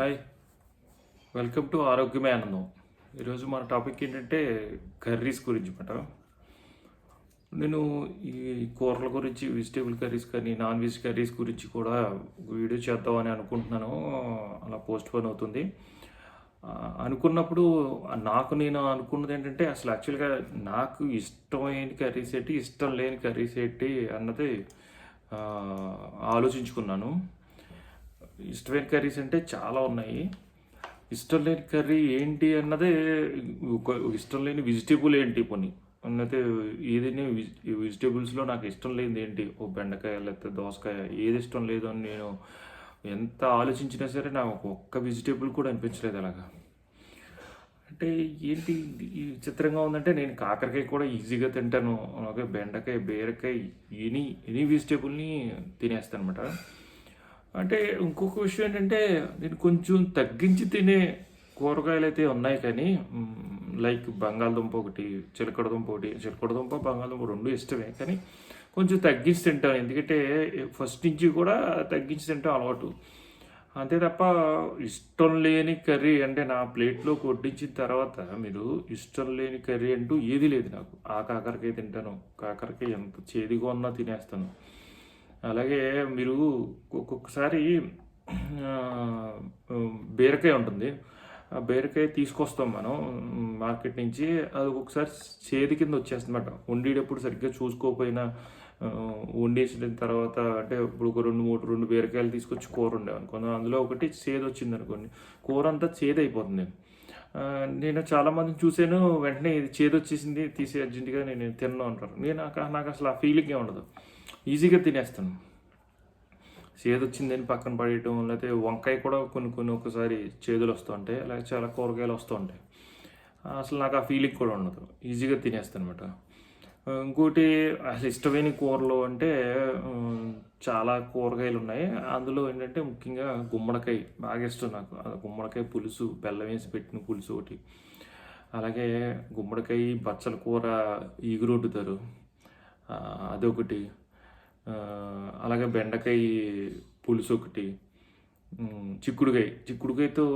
Hi, welcome to ఆరోగ్యమే ఆనందం. ఈరోజు మన టాపిక్ ఏంటంటే కర్రీస్ గురించి మాట. నేను ఈ కూరల గురించి, వెజిటేబుల్ కర్రీస్ కానీ, నాన్ వెజ్ కర్రీస్ గురించి కూడా ఒక వీడియో చేద్దామని అనుకుంటున్నాను. అలా పోస్ట్ పోన్ అవుతుంది. అనుకున్నప్పుడు నేను అనుకున్నది ఏంటంటే అసలు యాక్చువల్గా నాకు ఇష్టమైన కర్రీస్ ఏంటి, ఇష్టం లేని కర్రీస్ ఏంటి అన్నది ఆ, ఆలోచించుకున్నాను. ఇష్టమైన కర్రీస్ అంటే చాలా ఉన్నాయి. ఇష్టం లేని కర్రీ ఏంటి అన్నదే ఇష్టం లేని వెజిటేబుల్ ఏంటి కొన్ని అన్నది ఏదైనా వెజిటేబుల్స్లో నాకు ఇష్టం లేనిది ఏంటి, ఓ బెండకాయ లేకపోతే దోసకాయ ఏది ఇష్టం లేదు అని నేను ఎంత ఆలోచించినా సరే నాకు ఒక్క వెజిటేబుల్ కూడా అనిపించలేదు అలాగా. అంటే ఏంటి ఈ చిత్రంగా ఉందంటే నేను కాకరకాయ కూడా ఈజీగా తింటాను, అలాగే బెండకాయ, బీరకాయ, ఎనీ వెజిటేబుల్ని తినేస్తాను అనమాట. అంటే ఇంకొక విషయం ఏంటంటే నేను కొంచెం తగ్గించి తినే కూరగాయలు అయితే ఉన్నాయి కానీ లైక్ బంగాళదుంప ఒకటి, చిలకడదుంప బంగాళదుంప రెండు ఇష్టమే కానీ కొంచెం తగ్గించి తింటాను. ఎందుకంటే ఫస్ట్ నుంచి కూడా తగ్గించి తింటాం అలవాటు. అంతే తప్ప ఇష్టం లేని కర్రీ అంటే నా ప్లేట్లో వడ్డించిన తర్వాత మీరు ఇష్టం లేని కర్రీ అంటూ ఏది లేదు నాకు. ఆ కాకరకాయ తింటాను, కాకరకాయ ఎంత చేదుగా ఉన్నా తినేస్తాను. అలాగే మీరు ఒక్కొక్కసారి బీరకాయ ఉంటుంది, ఆ బీరకాయ తీసుకొస్తాం మనం మార్కెట్ నుంచి. అది ఒక్కొక్కసారి చేదు కింద వచ్చేస్తుంది అనమాట. వండేటప్పుడు సరిగ్గా చూసుకోకపోయినా వండేసిన తర్వాత అంటే ఇప్పుడు ఒక రెండు బీరకాయలు తీసుకొచ్చి కూర ఉండేవనుకోండి, అందులో ఒకటి చేదు వచ్చింది అనుకోండి, కూర అంతా చేదు అయిపోతుంది. నేను చాలామందిని చూశాను, వెంటనే ఇది చేదు వచ్చేసింది తీసి అర్జెంటుగా నేను తిన్నాను అంటారు. నాకు అసలు ఆ ఫీలింగే ఉండదు, ఈజీగా తినేస్తాను. చేదు వచ్చిందని పక్కన పడేయటం, లేకపోతే వంకాయ కూడా కొన్ని ఒకసారి చేదులు వస్తూ ఉంటాయి, అలాగే చాలా కూరగాయలు వస్తూ ఉంటాయి. అసలు నాకు ఆ ఫీలింగ్ కూడా ఉండదు, ఈజీగా తినేస్తాను అనమాట. ఇంకోటి అసలు ఇష్టమైన కూరలు అంటే చాలా కూరగాయలు ఉన్నాయి. అందులో ఏంటంటే ముఖ్యంగా గుమ్మడికాయ బాగా ఇష్టం నాకు. గుమ్మడికాయ పులుసు, బెల్లం వేసి పెట్టిన పులుసు ఒకటి, అలాగే గుమ్మడికాయ బచ్చల కూర ఈగురు వండుతారు, అదొకటి, అలాగే బెండకాయ పులుసు ఒకటి, చిక్కుడుకాయతో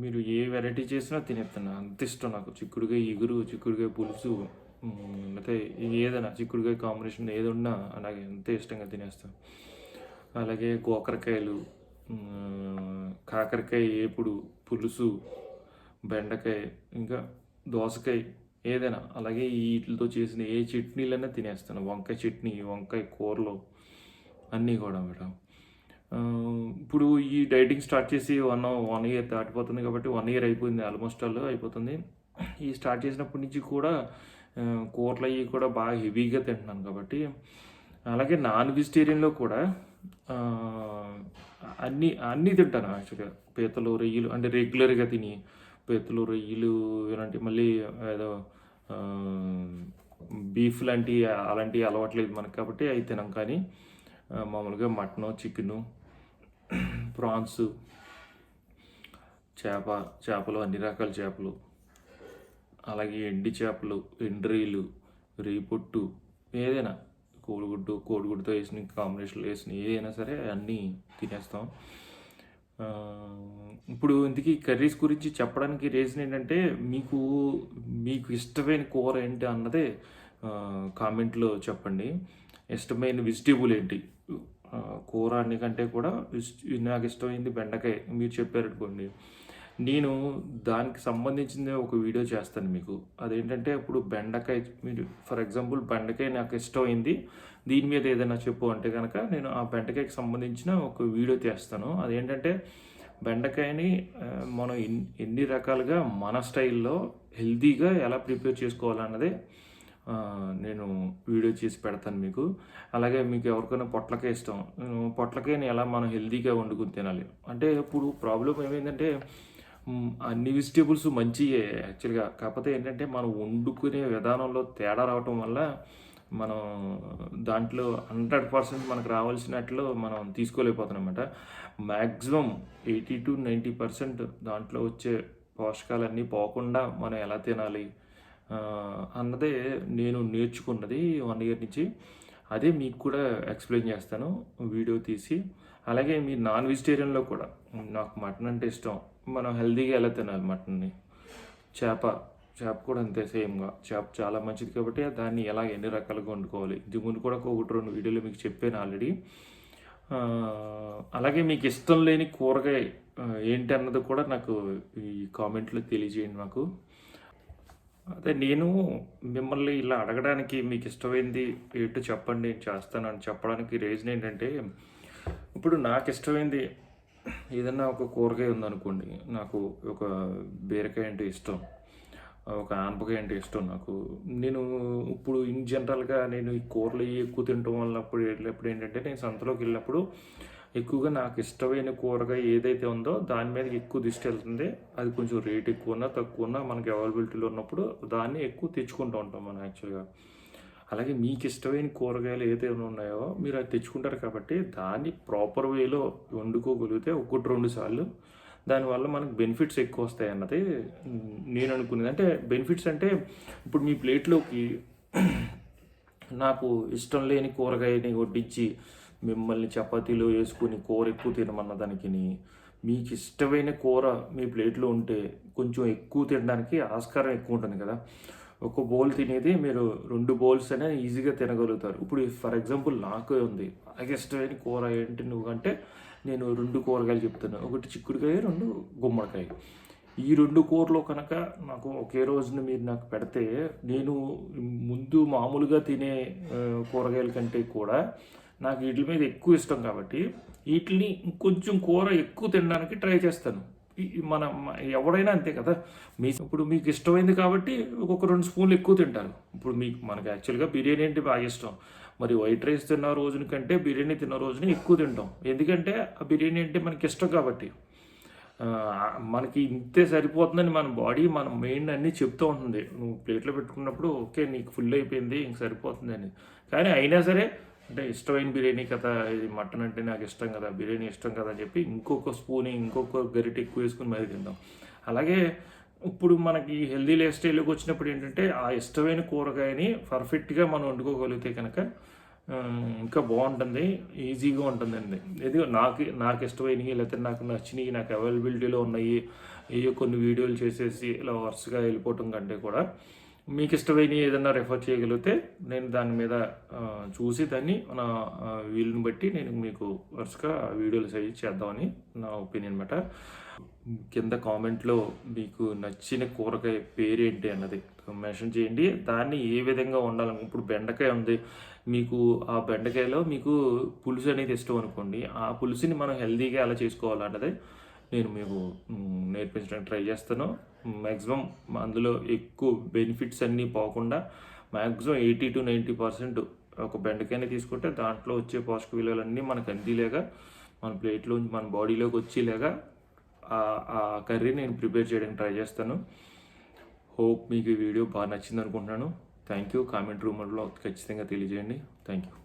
మీరు ఏ వెరైటీ చేసినా తినేస్తాను, అంత ఇష్టం నాకు. చిక్కుడుకాయ ఇగురు, చిక్కుడుకాయ పులుసు, లేకపోతే ఏదైనా చిక్కుడుకాయ కాంబినేషన్ ఏది ఉన్నా అలాగే అంతే ఇష్టంగా తినేస్తాను. అలాగే గోకరకాయలు, కాకరకాయ ఏపుడు పులుసు, బెండకాయ, ఇంకా దోసకాయ ఏదైనా, అలాగే వీటితో చేసిన ఏ చట్నీలైనా తినేస్తాను. వంకాయ చట్నీ, వంకాయ కూరలు అన్నీ కూడా మేడం. ఇప్పుడు ఈ డైటింగ్ స్టార్ట్ చేసి వన్ ఇయర్ దాటిపోతుంది కాబట్టి 1 ఇయర్ అయిపోయింది, ఆల్మోస్ట్ అయిపోతుంది. ఈ స్టార్ట్ చేసినప్పటి నుంచి కూడా కూరలు అవి కూడా బాగా హెవీగా తింటున్నాను కాబట్టి. అలాగే నాన్ వెజిటేరియన్లో కూడా అన్నీ తింటాను యాక్చువల్గా. పీతలు, రొయ్యలు అంటే రెగ్యులర్గా తిని పీతలు, రొయ్యలు ఇలాంటి, మళ్ళీ ఏదో బీఫ్ అలాంటివి అలవాట్లేదు మనకు కాబట్టి అవి తినాం. కానీ మామూలుగా మటను, చికెను, ప్రాన్స్, చేపలు, అన్ని రకాల చేపలు, అలాగే ఎండి చేపలు, ఎండ్రీలు, రేపొట్టు, ఏదైనా కోడిగుడ్డుతో వేసిన కాంబినేషన్లో వేసిన ఏదైనా సరే అన్నీ తినేస్తాం. ఇప్పుడు ఇందుకీ కర్రీస్ గురించి చెప్పడానికి రీజన్ ఏంటంటే మీకు ఇష్టమైన కూర ఏంటి అన్నదే కామెంట్లో చెప్పండి. ఇష్టమైన వెజిటేబుల్ ఏంటి, కూర అన్ని కంటే కూడా నాకు ఇష్టమైంది బెండకాయ మీరు చెప్పారనుకోండి, నేను దానికి సంబంధించిన ఒక వీడియో చేస్తాను మీకు. అదేంటంటే ఇప్పుడు బెండకాయ, మీరు ఫర్ ఎగ్జాంపుల్ బెండకాయ నాకు ఇష్టమైంది, దీని మీద ఏదైనా చెప్పు అంటే కనుక నేను ఆ బెండకాయకి సంబంధించిన ఒక వీడియో చేస్తాను. అదేంటంటే బెండకాయని మనం ఎన్ని రకాలుగా మన స్టైల్లో హెల్తీగా ఎలా ప్రిపేర్ చేసుకోవాలన్నదే నేను వీడియో చేసి పెడతాను మీకు. అలాగే మీకు ఎవరికైనా పొట్లకాయ ఇష్టం, పొట్లకాయని ఎలా మనం హెల్తీగా వండుకుని తినాలి అంటే, ఇప్పుడు ప్రాబ్లం ఏమైందంటే అన్ని వెజిటేబుల్స్ మంచియే యాక్చువల్గా, కాకపోతే ఏంటంటే మనం వండుకునే విధానంలో తేడా రావటం వల్ల మనం దాంట్లో 100% మనకు రావాల్సినట్లు మనం తీసుకోలేకపోతున్నాం అన్నమాట. మ్యాక్సిమం 80-90% దాంట్లో వచ్చే పోషకాలన్నీ పోకుండా మనం ఎలా తినాలి అన్నదే నేను నేర్చుకున్నది 1 ఇయర్ నుంచి. అదే మీకు కూడా ఎక్స్ప్లెయిన్ చేస్తాను వీడియో తీసి. అలాగే మీ నాన్ వెజిటేరియన్లో కూడా నాకు మటన్ అంటే ఇష్టం. మనం హెల్తీగా ఎలా తినాలి మటన్ని? చేప, చేప కూడా అంతే సేమ్‌గా. చేప చాలా మంచిది కాబట్టి దాన్ని ఎలా ఎన్ని రకాలుగా వండుకోవాలి. ఇంతకు ముందు కూడా ఒక ఒకటి, 2 వీడియోలో మీకు చెప్పాను ఆల్రెడీ. అలాగే మీకు ఇష్టం లేని కూరగాయ ఏంటి అన్నది కూడా నాకు ఈ కామెంట్‌లో తెలియజేయండి నాకు. అదే నేను మిమ్మల్ని ఇలా అడగడానికి మీకు ఇష్టమైంది ఏంటో చెప్పండి నేను చేస్తానని చెప్పడానికి రీజన్ ఏంటంటే, ఇప్పుడు నాకు ఇష్టమైంది ఏదన్నా ఒక కూరగాయ ఉందనుకోండి. నాకు ఒక బీరకాయ అంటే ఇష్టం. ఒక ఆనపకాయ అంటే ఇష్టం నాకు. నేను ఇప్పుడు ఇన్ జనరల్‌గా నేను ఈ కూరలు ఎక్కువ తినటం వల్ల వెళ్ళినప్పుడు ఏంటంటే, నేను సంతలోకెళ్ళినప్పుడు ఎక్కువగా నాకు ఇష్టమైన కూరగాయ ఏదైతే ఉందో దాని మీద ఎక్కువ దృష్టి వెళ్తుంది. అది కొంచెం రేట్ ఎక్కువున్నా, తక్కువున్నా మనకి అవైలబిలిటీలో ఉన్నప్పుడు దాన్ని ఎక్కువ తెచ్చుకుంటూ ఉంటాం మనం యాక్చువల్‌గా. అలాగే మీకు ఇష్టమైన కూరగాయలు ఏదైతే ఉన్నాయో మీరు అది తెచ్చుకుంటారు కాబట్టి దాన్ని ప్రాపర్ వేలో వండుకోగలిగితే 1, 2 సార్లు దానివల్ల మనకు బెనిఫిట్స్ ఎక్కువొస్తాయన్నది నేను అనుకునేది. అంటే బెనిఫిట్స్ అంటే ఇప్పుడు మీ ప్లేట్‌లోకి నాకు ఇష్టం లేని కూరగాయని వడ్డించి మిమ్మల్ని చపాతీలో యేసుకొని కూర ఎక్కువ తినమన్న దానికిని, మీకిష్టమైన కూర మీ ప్లేట్‌లో ఉంటే కొంచెం ఎక్కువ తినడానికి ఆస్కారం ఎక్కువుంటుంది కదా! ఒక బౌల్ తినేది మీరు 2 బౌల్స్ అయినా ఈజీగా తినగలుగుతారు. ఇప్పుడు ఫర్ ఎగ్జాంపుల్ నాకే ఉంది. నాకు ఇష్టమైన కూర ఏంటి నువ్వంటే నేను 2 కూరగాయలు చెప్తాను. ఒకటి చిక్కుడుకాయ, 2 గుమ్మడికాయ. ఈ 2 కూరలు కనుక నాకు ఒకే రోజున మీరు నాకు పెడితే, నేను ముందు మామూలుగా తినే కూరగాయల కంటే కూడా నాకు ఈటిల మీద ఎక్కువ ఇష్టం కాబట్టి, ఈటిలిని ఇంకొంచెం కూర ఎక్కువ తినడానికి ట్రై చేస్తాను. ఎవడైనా అంతే కదా! ఇప్పుడు మీకు ఇష్టమైంది కాబట్టి ఒక 2 స్పూన్లు ఎక్కువ తింటారు. ఇప్పుడు మనకు యాక్చువల్‌గా బిర్యానీ అంటే బాగా ఇష్టం. మరి వైట్ రైస్ తిన్న రోజున కంటే బిర్యానీ తిన్న రోజున ఎక్కువ తింటాం. ఎందుకంటే ఆ బిర్యానీ అంటే మనకిష్టం కాబట్టి. మనకి ఇంతే సరిపోతుందని మన బాడీ మన మైండ్ అన్నీ చెప్తూ ఉంటుంది. నువ్వు ప్లేట్‌లో పెట్టుకున్నప్పుడు ఓకే. నీకు ఫుల్ అయిపోయింది. ఇంక సరిపోతుందని. కానీ అయినా సరే అంటే ఇష్టమైన బిర్యానీ కదా! ఇది మటన్ అంటే నాకు ఇష్టం కదా! బిర్యానీ ఇష్టం కదా! అని చెప్పి ఇంకొక స్పూన్, ఇంకొక గరిటె ఎక్కువ వేసుకొని మరీ తింటాం. అలాగే ఇప్పుడు మనకి హెల్తీ లైఫ్ స్టైల్‌లోకి వచ్చినప్పుడు ఏంటంటే, ఆ ఇష్టమైన కూరగాయని పర్ఫెక్ట్‌గా మనం వండుకోగలిగితే కనుక ఇంకా బావుంటుంది. ఈజీగా ఉంటుందండి. ఏదో నాకు ఇష్టమైనయి లేకపోతే నాకు నచ్చినయి, నాకు అవైలబిలిటీలో ఉన్నయి ఏయో కొన్ని వీడియోలు చేసేసి ఇలా వరుసగా వెళ్ళిపోవటం కంటే కూడా మీకు ఇష్టమైనయి ఏదన్నా రిఫర్ చేయగలిగితే నేను దాని మీద చూసి దాన్ని నా వీలుని బట్టి నేను మీకు వరుసగా వీడియోలు అయి చేద్దామని నా ఒపీనియన్ మాట. కింద కామెంట్‌లో మీకు నచ్చిన కూరగాయ పేరేంటి అన్నది మెన్షన్ చేయండి. దాన్ని ఏ విధంగా వండాలని ఇప్పుడు బెండకాయ ఉంది. మీకు ఆ బెండకాయలో మీకు పులుసు అనేది ఇష్టం అనుకోండి. ఆ పులుసుని మనం హెల్తీగా ఎలా చేసుకోవాలన్నది నేను మీకు నేర్పించడానికి ట్రై చేస్తాను. మాక్సిమం అందులో ఎక్కువ బెనిఫిట్స్ అన్నీ పోకుండా మాక్సిమం 80-90% ఒక బెండకాయని తీసుకుంటే దాంట్లో వచ్చే పోషక విలువలన్నీ మనకు అందేలాగా మన ప్లేట్‌లోంచి మన బాడీలోకి వచ్చేలాగా ఆ కర్రీ నేను ప్రిపేర్ చేయడానికి ట్రై చేస్తాను. హోప్ మీకు ఈ వీడియో బాగా నచ్చిందనుకుంటున్నాను. Thank you. కామెంట్ రూపంలో ఖచ్చితంగా తెలియజేయండి. Thank you.